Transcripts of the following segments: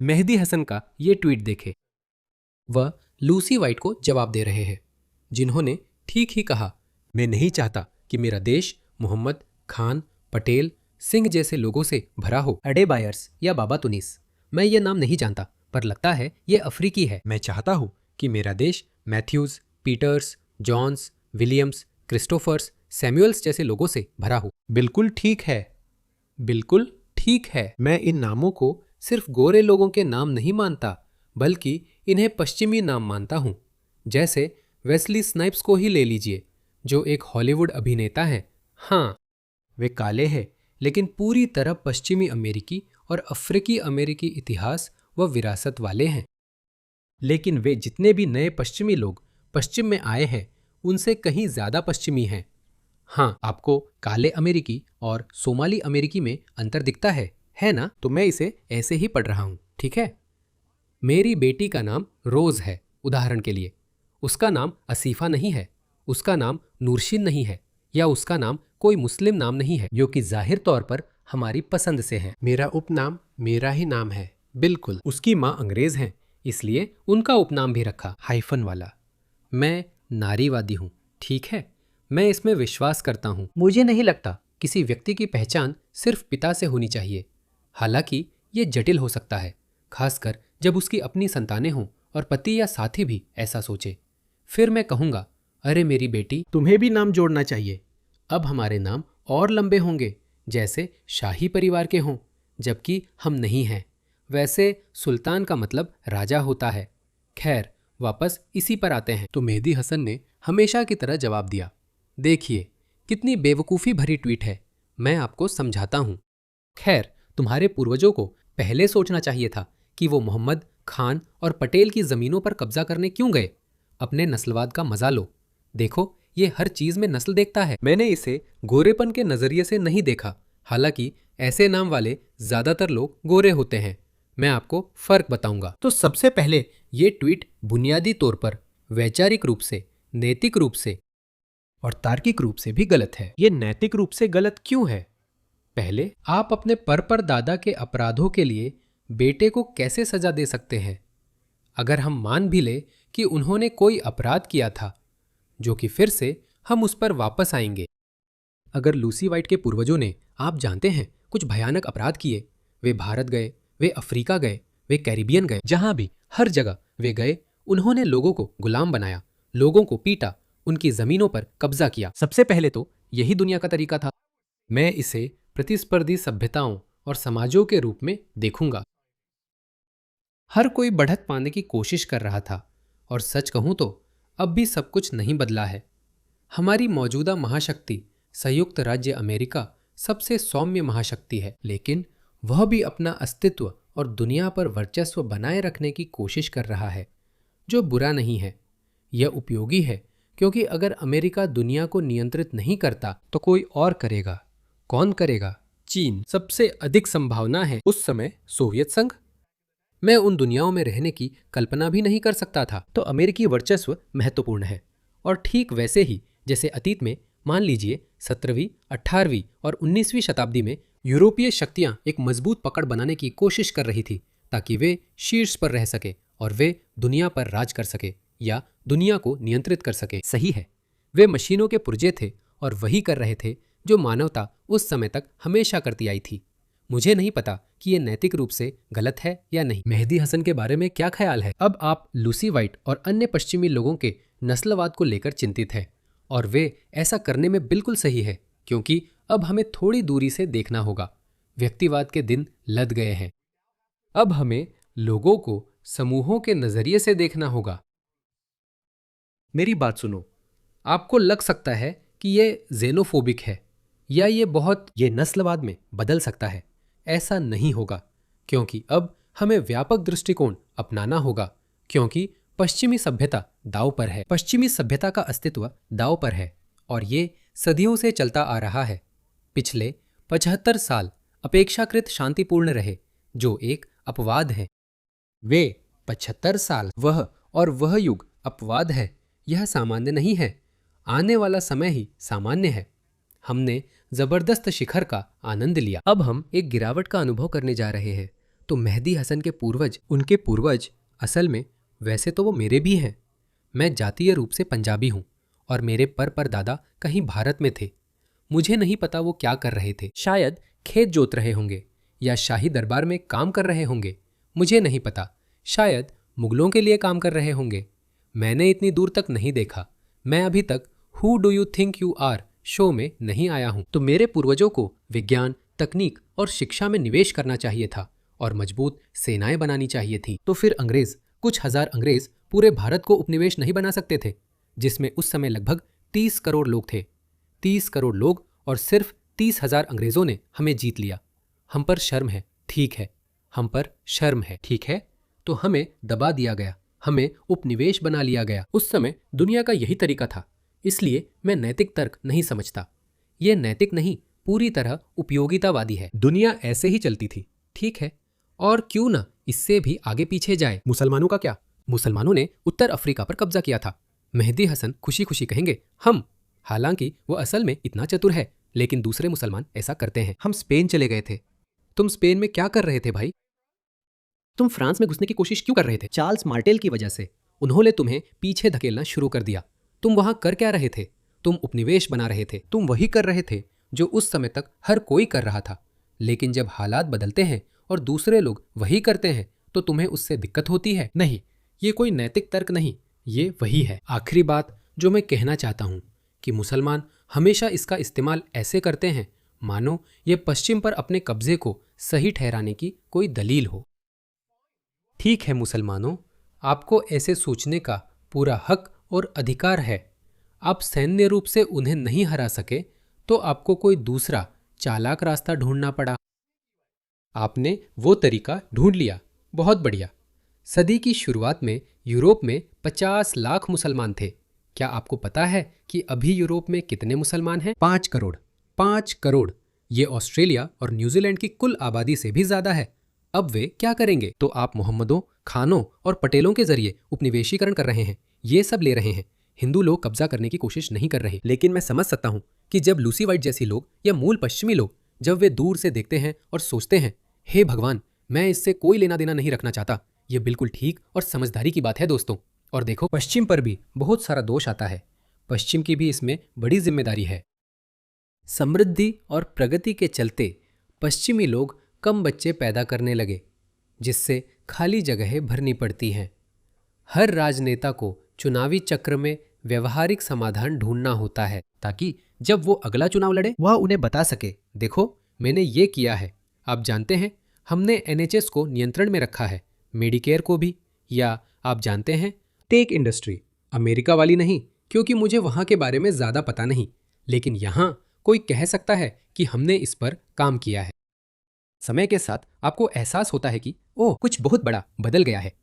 मेहदी हसन का ये ट्वीट देखें। वह लूसी वाइट को जवाब दे रहे हैं, जिन्होंने ठीक ही कहा, मैं नहीं चाहता कि मेरा देश मोहम्मद, खान, पटेल, सिंह जैसे लोगों से भरा हो। अडे बायर्स या बाबा तुनिस, मैं ये नाम नहीं जानता, पर लगता है ये अफ्रीकी है। मैं चाहता हूँ कि मेरा देश Matthews, Peters, Johns, Williams, Christophers, Samuels जैसे लोगों से भरा हो। बिल्कुल ठीक है, बिल्कुल ठीक है। मैं इन नामों को सिर्फ गोरे लोगों के नाम नहीं मानता, बल्कि इन्हें पश्चिमी नाम मानता हूँ। जैसे वेस्ली स्नाइप्स को ही ले लीजिए, जो एक हॉलीवुड अभिनेता हैं। हाँ, वे काले हैं, लेकिन पूरी तरह पश्चिमी अमेरिकी और अफ्रीकी अमेरिकी इतिहास व विरासत वाले हैं। लेकिन वे जितने भी नए पश्चिमी लोग पश्चिम में आए हैं, उनसे कहीं ज्यादा पश्चिमी हैं। हाँ, आपको काले अमेरिकी और सोमाली अमेरिकी में अंतर दिखता है ना? तो मैं इसे ऐसे ही पढ़ रहा हूं, ठीक है? मेरी बेटी का नाम रोज है, उदाहरण के लिए। उसका नाम असीफा नहीं है, उसका नाम नूरशीन नहीं है, या उसका नाम कोई मुस्लिम नाम नहीं है, जो कि जाहिर तौर पर हमारी पसंद से है। मेरा उपनाम मेरा ही नाम है, बिल्कुल। उसकी माँ अंग्रेज हैं, इसलिए उनका उपनाम भी रखा, हाइफन वाला। मैं नारीवादी हूँ, ठीक है? मैं इसमें विश्वास करता हूँ। मुझे नहीं लगता किसी व्यक्ति की पहचान सिर्फ पिता से होनी चाहिए। हालांकि ये जटिल हो सकता है, खासकर जब उसकी अपनी संतानें हों और पति या साथी भी ऐसा सोचे। फिर मैं कहूँगा, अरे मेरी बेटी, तुम्हें भी नाम जोड़ना चाहिए। अब हमारे नाम और लंबे होंगे, जैसे शाही परिवार के हों, जबकि हम नहीं हैं। वैसे सुल्तान का मतलब राजा होता है। खैर, वापस इसी पर आते हैं। तो मेहदी हसन ने हमेशा की तरह जवाब दिया, देखिए कितनी बेवकूफ़ी भरी ट्वीट है, मैं आपको समझाता हूँ। खैर, तुम्हारे पूर्वजों को पहले सोचना चाहिए था कि वो मोहम्मद, खान और पटेल की ज़मीनों पर कब्जा करने क्यों गए। अपने नस्लवाद का मजा लो। देखो, ये हर चीज़ में नस्ल देखता है। मैंने इसे गोरेपन के नज़रिए से नहीं देखा, हालांकि ऐसे नाम वाले ज़्यादातर लोग गोरे होते हैं। मैं आपको फ़र्क बताऊंगा। तो सबसे पहले ये ट्वीट बुनियादी तौर पर वैचारिक रूप से, नैतिक रूप से और तार्किक रूप से भी गलत है। ये नैतिक रूप से गलत क्यों है? पहले, आप अपने पर दादा के अपराधों के लिए बेटे को कैसे सजा दे सकते हैं? अगर हम मान भी ले कि उन्होंने कोई अपराध किया था, जो कि फिर से हम उस पर वापस आएंगे। अगर लूसी वाइट के पूर्वजों ने, आप जानते हैं, कुछ भयानक अपराध किए, वे भारत गए, वे अफ्रीका गए, वे कैरिबियन गए, जहां भी, हर जगह वे गए, उन्होंने लोगों को गुलाम बनाया, लोगों को पीटा, उनकी जमीनों पर कब्जा किया। सबसे पहले तो यही दुनिया का तरीका था। मैं इसे प्रतिस्पर्धी सभ्यताओं और समाजों के रूप में देखूंगा। हर कोई बढ़त पाने की कोशिश कर रहा था, और सच कहूं तो अब भी सब कुछ नहीं बदला है। हमारी मौजूदा महाशक्ति संयुक्त राज्य अमेरिका सबसे सौम्य महाशक्ति है, लेकिन वह भी अपना अस्तित्व और दुनिया पर वर्चस्व बनाए रखने की कोशिश कर रहा है, जो बुरा नहीं है। यह उपयोगी है, क्योंकि अगर अमेरिका दुनिया को नियंत्रित नहीं करता तो कोई और करेगा। कौन करेगा? चीन। सबसे अधिक संभावना है उस समय सोवियत संघ। मैं उन दुनियाओं में रहने की कल्पना भी नहीं कर सकता था। तो अमेरिकी वर्चस्व महत्वपूर्ण है, और ठीक वैसे ही जैसे अतीत में, मान लीजिए 17वीं, 18वीं और 19वीं शताब्दी में यूरोपीय शक्तियां एक मजबूत पकड़ बनाने की कोशिश कर रही थी, ताकि वे शीर्ष पर रह सके और वे दुनिया पर राज कर सके या दुनिया को नियंत्रित कर सके। सही है, वे मशीनों के पुर्जे थे और वही कर रहे थे जो मानवता उस समय तक हमेशा करती आई थी। मुझे नहीं पता कि ये नैतिक रूप से गलत है या नहीं। मेहदी हसन के बारे में क्या ख्याल है? अब आप लूसी वाइट और अन्य पश्चिमी लोगों के नस्लवाद को लेकर चिंतित हैं, और वे ऐसा करने में बिल्कुल सही है, क्योंकि अब हमें थोड़ी दूरी से देखना होगा। व्यक्तिवाद के दिन लद गए हैं। अब हमें लोगों को समूहों के नजरिए से देखना होगा। मेरी बात सुनो, आपको लग सकता है कि ये जेनोफोबिक है या ये नस्लवाद में बदल सकता है। ऐसा नहीं होगा, क्योंकि अब हमें व्यापक दृष्टिकोण अपनाना होगा, क्योंकि पश्चिमी सभ्यता दांव पर है। पश्चिमी सभ्यता का अस्तित्व दांव पर है, और ये सदियों से चलता आ रहा है। पिछले 75 साल अपेक्षाकृत शांतिपूर्ण रहे, जो एक अपवाद है। वे 75 साल, वह युग अपवाद है, यह सामान्य नहीं है। आने वाला समय ही सामान्य है। हमने जबरदस्त शिखर का आनंद लिया, अब हम एक गिरावट का अनुभव करने जा रहे हैं। तो मेहदी हसन के पूर्वज, उनके पूर्वज असल में वैसे तो वो मेरे भी हैं। मैं जातीय रूप से पंजाबी हूँ और मेरे परदादा कहीं भारत में थे। मुझे नहीं पता वो क्या कर रहे थे, शायद खेत जोत रहे होंगे या शाही दरबार में काम कर रहे होंगे, मुझे नहीं पता। शायद मुगलों के लिए काम कर रहे होंगे। मैंने इतनी दूर तक नहीं देखा। मैं अभी तक who do you think you are show में नहीं आया हूं। तो मेरे पूर्वजों को विज्ञान, तकनीक और शिक्षा में निवेश करना चाहिए था और मजबूत सेनाएं बनानी चाहिए थी। तो फिर अंग्रेज, कुछ हजार अंग्रेज पूरे भारत को उपनिवेश नहीं बना सकते थे, जिसमें उस समय लगभग 30 करोड़ लोग थे। 30 करोड़ लोग और सिर्फ 30,000 अंग्रेजों ने हमें जीत लिया। हम पर शर्म है, ठीक है, हम पर शर्म है, ठीक है। तो हमें दबा दिया गया, हमें उपनिवेश बना लिया गया। उस समय दुनिया का यही तरीका था। इसलिए मैं नैतिक तर्क नहीं समझता। यह नैतिक नहीं, पूरी तरह उपयोगितावादी है। दुनिया ऐसे ही चलती थी, ठीक है, और क्यों ना इससे भी आगे पीछे जाए। मुसलमानों का क्या? मुसलमानों ने उत्तर अफ्रीका पर कब्जा किया था। मेहदी हसन खुशी खुशी कहेंगे हम। हालांकि वो असल में इतना चतुर है, लेकिन दूसरे मुसलमान ऐसा करते हैं। हम स्पेन चले गए थे। तुम स्पेन में क्या कर रहे थे भाई? तुम फ्रांस में घुसने की कोशिश क्यों कर रहे थे? चार्ल्स मार्टेल की वजह से। उन्होंने तुम्हें पीछे धकेलना शुरू कर दिया। तुम वहां कर क्या रहे थे? तुम उपनिवेश बना रहे थे। तुम वही कर रहे थे जो उस समय तक हर कोई कर रहा था। लेकिन जब हालात बदलते हैं और दूसरे लोग वही करते हैं तो तुम्हें उससे दिक्कत होती है। नहीं, ये कोई नैतिक तर्क नहीं, ये वही है। आखिरी बात जो मैं कहना चाहता हूं कि मुसलमान हमेशा इसका इस्तेमाल ऐसे करते हैं मानो ये पश्चिम पर अपने कब्जे को सही ठहराने की कोई दलील हो। ठीक है मुसलमानों, आपको ऐसे सोचने का पूरा हक और अधिकार है। आप सैन्य रूप से उन्हें नहीं हरा सके तो आपको कोई दूसरा चालाक रास्ता ढूंढना पड़ा। आपने वो तरीका ढूंढ लिया, बहुत बढ़िया। सदी की शुरुआत में यूरोप में 50 लाख मुसलमान थे। क्या आपको पता है कि अभी यूरोप में कितने मुसलमान हैं? 5 करोड़। 5 करोड़। ये ऑस्ट्रेलिया और न्यूजीलैंड की कुल आबादी से भी ज्यादा है। अब वे क्या करेंगे? तो आप मोहम्मदों, खानों और पटेलों के जरिए उपनिवेशीकरण कर रहे हैं। ये सब ले रहे हैं। हिंदू लोग कब्जा करने की कोशिश नहीं कर रहे। लेकिन मैं समझ सकता हूं कि जब लूसी वाइट जैसी लोग या मूल पश्चिमी लोग, जब वे दूर से देखते हैं और सोचते हैं, हे भगवान, मैं इससे कोई लेना देना नहीं रखना चाहता। ये बिल्कुल ठीक और समझदारी की बात है दोस्तों। और देखो, पश्चिम पर भी बहुत सारा दोष आता है। पश्चिम की भी इसमें बड़ी जिम्मेदारी है। समृद्धि और प्रगति के चलते पश्चिमी लोग कम बच्चे पैदा करने लगे, जिससे खाली जगहें भरनी पड़ती हैं। हर राजनेता को चुनावी चक्र में व्यवहारिक समाधान ढूंढना होता है ताकि जब वो अगला चुनाव लड़े वह उन्हें बता सके, देखो मैंने ये किया है। आप जानते हैं, हमने एनएचएस को नियंत्रण में रखा है, मेडिकेयर को भी। या आप जानते हैं, टेक इंडस्ट्री, अमेरिका वाली नहीं, क्योंकि मुझे वहां के बारे में ज्यादा पता नहीं, लेकिन यहां कोई कह सकता है कि हमने इस पर काम किया है। समय के साथ आपको एहसास होता है कि ओह, कुछ बहुत बड़ा बदल गया है।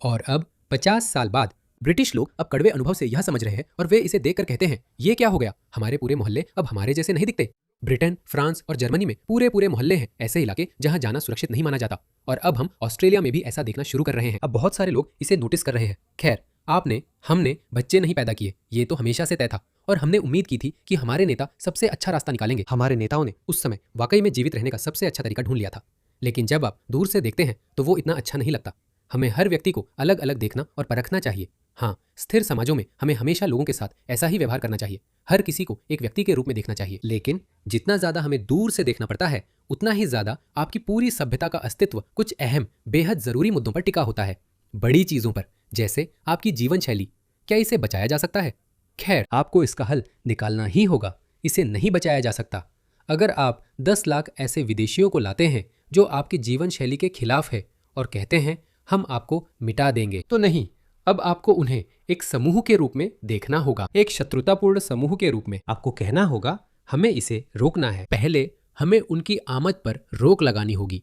और अब 50 साल बाद ब्रिटिश लोग अब कड़वे अनुभव से यह समझ रहे हैं और वे इसे देखकर कहते हैं, ये क्या हो गया? हमारे पूरे मोहल्ले अब हमारे जैसे नहीं दिखते। ब्रिटेन, फ्रांस और जर्मनी में पूरे मोहल्ले हैं ऐसे इलाके जहां जाना सुरक्षित नहीं माना जाता। और अब हम ऑस्ट्रेलिया में भी ऐसा देखना शुरू कर रहे हैं। अब बहुत सारे लोग इसे नोटिस कर रहे हैं। खैर, आपने, हमने बच्चे नहीं पैदा किए, ये तो हमेशा से तय था। और हमने उम्मीद की थी कि हमारे नेता सबसे अच्छा रास्ता निकालेंगे। हमारे नेताओं ने उस समय वाकई में जीवित रहने का सबसे अच्छा तरीका ढूंढ लिया था। लेकिन जब आप दूर से देखते हैं तो वो इतना अच्छा नहीं लगता। हमें हर व्यक्ति को अलग अलग देखना और परखना चाहिए। हाँ, स्थिर समाजों में हमें हमेशा लोगों के साथ ऐसा ही व्यवहार करना चाहिए। हर किसी को एक व्यक्ति के रूप में देखना चाहिए। लेकिन जितना ज्यादा हमें दूर से देखना पड़ता है, उतना ही ज्यादा आपकी पूरी सभ्यता का अस्तित्व कुछ अहम, बेहद जरूरी मुद्दों पर टिका होता है। बड़ी चीजों पर, जैसे आपकी जीवन शैली। क्या इसे बचाया जा सकता है? खैर, आपको इसका हल निकालना ही होगा। इसे नहीं बचाया जा सकता। अगर आप 10 लाख ऐसे विदेशियों को लाते हैं जो आपकी जीवन शैली के खिलाफ है और कहते हैं हम आपको मिटा देंगे, तो नहीं, अब आपको उन्हें एक समूह के रूप में देखना होगा, एक शत्रुतापूर्ण समूह के रूप में। आपको कहना होगा हमें इसे रोकना है। पहले हमें उनकी आमद पर रोक लगानी होगी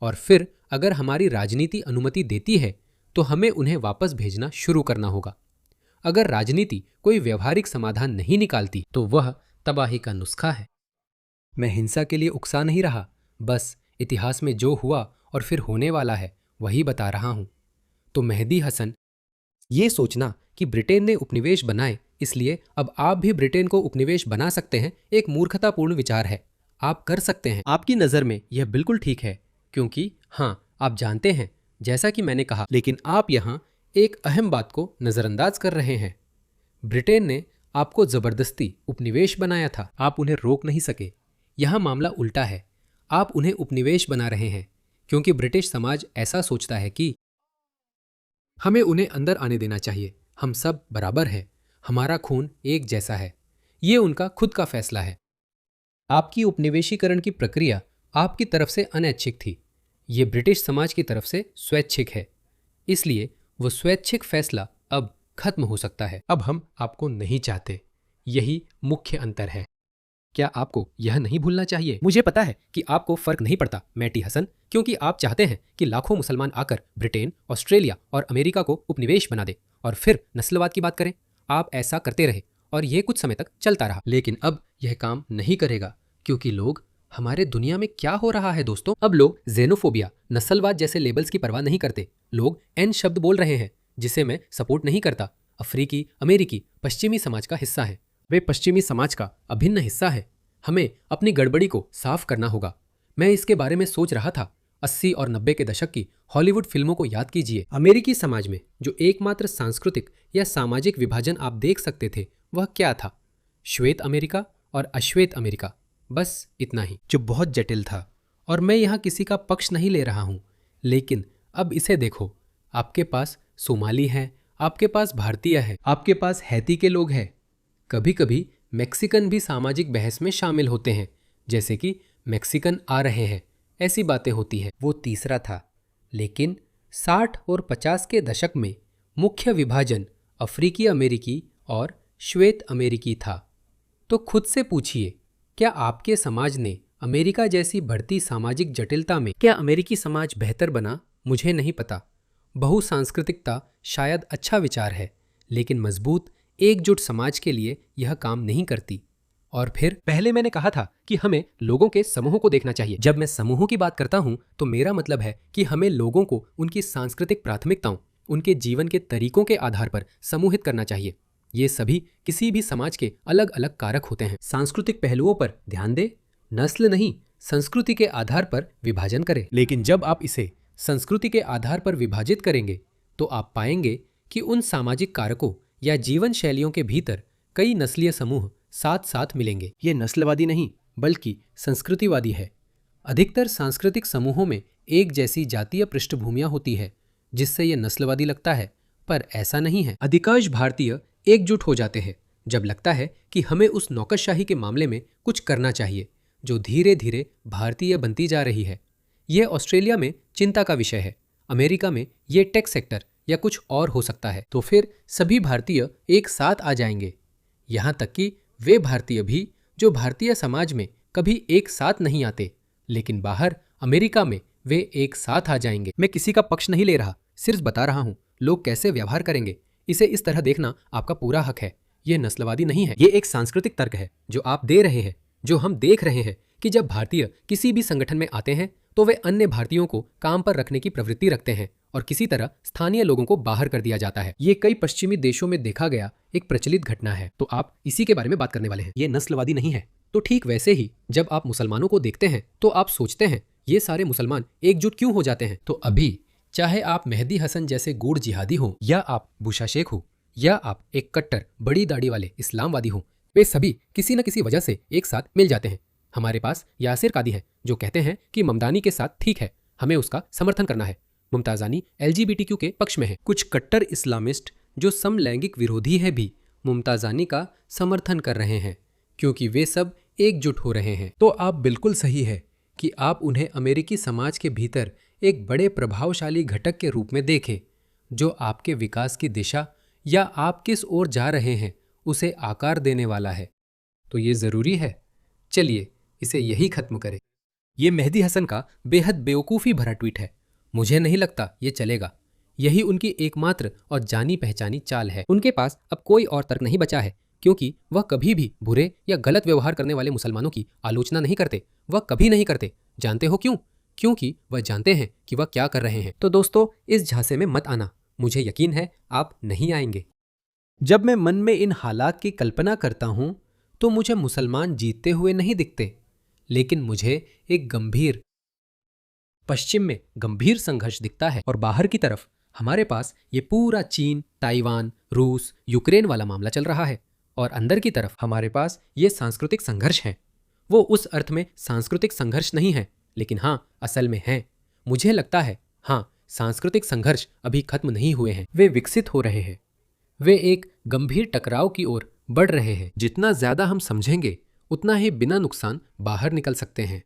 और फिर अगर हमारी राजनीति अनुमति देती है तो हमें उन्हें वापस भेजना शुरू करना होगा। अगर राजनीति कोई व्यवहारिक समाधान नहीं निकालती तो वह तबाही का नुस्खा है। मैं हिंसा के लिए उकसा नहीं रहा, बस इतिहास में जो हुआ और फिर होने वाला है वही बता रहा हूं। तो मेहदी हसन, ये सोचना कि ब्रिटेन ने उपनिवेश बनाए इसलिए अब आप भी ब्रिटेन को उपनिवेश बना सकते हैं, एक मूर्खतापूर्ण विचार है। आप कर सकते हैं। आपकी नज़र में यह बिल्कुल ठीक है, क्योंकि हाँ, आप जानते हैं, जैसा कि मैंने कहा, लेकिन आप यहाँ एक अहम बात को नजरअंदाज कर रहे हैं। ब्रिटेन ने आपको जबरदस्ती उपनिवेश बनाया था, आप उन्हें रोक नहीं सके। यहाँ मामला उल्टा है, आप उन्हें उपनिवेश बना रहे हैं क्योंकि ब्रिटिश समाज ऐसा सोचता है कि हमें उन्हें अंदर आने देना चाहिए, हम सब बराबर हैं, हमारा खून एक जैसा है। ये उनका खुद का फैसला है। आपकी उपनिवेशीकरण की प्रक्रिया आपकी तरफ से अनैच्छिक थी, ये ब्रिटिश समाज की तरफ से स्वैच्छिक है। इसलिए वो स्वैच्छिक फैसला अब खत्म हो सकता है। अब हम आपको नहीं चाहते, यही मुख्य अंतर है। क्या आपको यह नहीं भूलना चाहिए? मुझे पता है कि आपको फर्क नहीं पड़ता मैटी हसन, क्योंकि आप चाहते हैं कि लाखों मुसलमान आकर ब्रिटेन, ऑस्ट्रेलिया और अमेरिका को उपनिवेश बना दे और फिर नस्लवाद की बात करें। आप ऐसा करते रहे और यह कुछ समय तक चलता रहा, लेकिन अब यह काम नहीं करेगा क्योंकि लोग, हमारे दुनिया में क्या हो रहा है दोस्तों, अब लोग जेनोफोबिया, नस्लवाद जैसे लेबल्स की परवाह नहीं करते। लोग एन शब्द बोल रहे हैं जिसे मैं सपोर्ट नहीं करता। अफ्रीकी, अमेरिकी, पश्चिमी समाज का हिस्सा है, वे पश्चिमी समाज का अभिन्न हिस्सा है। हमें अपनी गड़बड़ी को साफ करना होगा। मैं इसके बारे में सोच रहा था, 80 और 90 के दशक की हॉलीवुड फिल्मों को याद कीजिए। अमेरिकी समाज में जो एकमात्र सांस्कृतिक या सामाजिक विभाजन आप देख सकते थे वह क्या था? श्वेत अमेरिका और अश्वेत अमेरिका, बस इतना ही, जो बहुत जटिल था। और मैं यहाँ किसी का पक्ष नहीं ले रहा हूँ, लेकिन अब इसे देखो, आपके पास सोमाली है, आपके पास भारतीय है, आपके पास हैती के लोग हैं। कभी कभी मैक्सिकन भी सामाजिक बहस में शामिल होते हैं, जैसे कि मैक्सिकन आ रहे हैं, ऐसी बातें होती हैं। वो तीसरा था। लेकिन 60 और 50 के दशक में मुख्य विभाजन अफ्रीकी अमेरिकी और श्वेत अमेरिकी था। तो खुद से पूछिए, क्या आपके समाज ने अमेरिका जैसी बढ़ती सामाजिक जटिलता में, क्या अमेरिकी समाज बेहतर बना? मुझे नहीं पता। बहुसांस्कृतिकता शायद अच्छा विचार है, लेकिन मजबूत एकजुट समाज के लिए यह काम नहीं करती। और फिर पहले मैंने कहा था कि हमें लोगों के समूहों को देखना चाहिए। जब मैं समूहों की बात करता हूं तो मेरा मतलब है कि हमें लोगों को उनकी सांस्कृतिक प्राथमिकताओं, उनके जीवन के तरीकों के आधार पर समूहित करना चाहिए। ये सभी किसी भी समाज के अलग अलग कारक होते हैं। सांस्कृतिक पहलुओं पर ध्यान दे, नस्ल नहीं, संस्कृति के आधार पर विभाजन करें। लेकिन जब आप इसे संस्कृति के आधार पर विभाजित करेंगे तो आप पाएंगे कि उन सामाजिक कारकों या जीवन शैलियों के भीतर कई नस्लीय समूह साथ साथ मिलेंगे। ये नस्लवादी नहीं बल्कि संस्कृतिवादी है। अधिकतर सांस्कृतिक समूहों में एक जैसी जातीय पृष्ठभूमियां होती है, जिससे यह नस्लवादी लगता है, पर ऐसा नहीं है। अधिकांश भारतीय एकजुट हो जाते हैं जब लगता है कि हमें उस नौकरशाही के मामले में कुछ करना चाहिए जो धीरे धीरे भारतीय बनती जा रही है। यह ऑस्ट्रेलिया में चिंता का विषय है, अमेरिका में यह टेक सेक्टर या कुछ और हो सकता है। तो फिर सभी भारतीय एक साथ आ जाएंगे, यहाँ तक कि वे भारतीय भी जो भारतीय समाज में कभी एक साथ नहीं आते, लेकिन बाहर अमेरिका में वे एक साथ आ जाएंगे। मैं किसी का पक्ष नहीं ले रहा, सिर्फ बता रहा हूँ लोग कैसे व्यवहार करेंगे। इसे इस तरह देखना आपका पूरा हक है। यह नस्लवादी नहीं है, ये एक सांस्कृतिक तर्क है जो आप दे रहे हैं, जो हम देख रहे हैं कि जब भारतीय किसी भी संगठन में आते हैं तो वे अन्य भारतीयों को काम पर रखने की प्रवृत्ति रखते हैं और किसी तरह स्थानीय लोगों को बाहर कर दिया जाता है। ये कई पश्चिमी देशों में देखा गया एक प्रचलित घटना है। तो आप इसी के बारे में बात करने वाले हैं। ये नस्लवादी नहीं है। तो ठीक वैसे ही जब आप मुसलमानों को देखते हैं तो आप सोचते हैं ये सारे मुसलमान एकजुट क्यों हो जाते हैं। तो अभी चाहे आप मेहदी हसन जैसे गूढ़ जिहादी हो, या आप बुशा शेख हो, या आप एक कट्टर बड़ी दाढ़ी वाले इस्लामवादी हो, वे सभी किसी न किसी वजह से एक साथ मिल जाते हैं। हमारे पास यासिर कादी है जो कहते हैं कि ममदानी के साथ ठीक है, हमें उसका समर्थन करना है। मुमताज़ानी LGBTQ के पक्ष में है। कुछ कट्टर इस्लामिस्ट जो समलैंगिक विरोधी है भी मुमताज़ानी का समर्थन कर रहे हैं, क्योंकि वे सब एकजुट हो रहे हैं। तो आप बिल्कुल सही है कि आप उन्हें अमेरिकी समाज के भीतर एक बड़े प्रभावशाली घटक के रूप में देखें, जो आपके विकास की दिशा या आप किस ओर जा रहे हैं उसे आकार देने वाला है। तो ये ज़रूरी है। चलिए इसे यही खत्म करें। ये मेहदी हसन का बेहद बेवकूफ़ी भरा ट्वीट है। मुझे नहीं लगता ये चलेगा। यही उनकी एकमात्र और जानी पहचानी चाल है। उनके पास अब कोई और तर्क नहीं बचा है, क्योंकि वह कभी भी बुरे या गलत व्यवहार करने वाले मुसलमानों की आलोचना नहीं करते। वह कभी नहीं करते। जानते हो क्यों? क्योंकि वह जानते हैं कि वह क्या कर रहे हैं। तो दोस्तों, इस झांसे में मत आना। मुझे यकीन है आप नहीं आएंगे। जब मैं मन में इन हालात की कल्पना करता हूं तो मुझे मुसलमान जीतते हुए नहीं दिखते, लेकिन मुझे एक गंभीर पश्चिम में गंभीर संघर्ष दिखता है और बाहर की तरफ हमारे पास ये पूरा चीन, ताइवान, रूस, यूक्रेन वाला मामला चल रहा है। और अंदर की तरफ हमारे पास ये सांस्कृतिक संघर्ष हैं। वो उस अर्थ में सांस्कृतिक संघर्ष नहीं है, लेकिन हाँ, असल में हैं। मुझे लगता है हाँ, सांस्कृतिक संघर्ष अभी खत्म नहीं हुए हैं, वे विकसित हो रहे हैं। वे एक गंभीर टकराव की ओर बढ़ रहे हैं। जितना ज्यादा हम समझेंगे उतना ही बिना नुकसान बाहर निकल सकते हैं।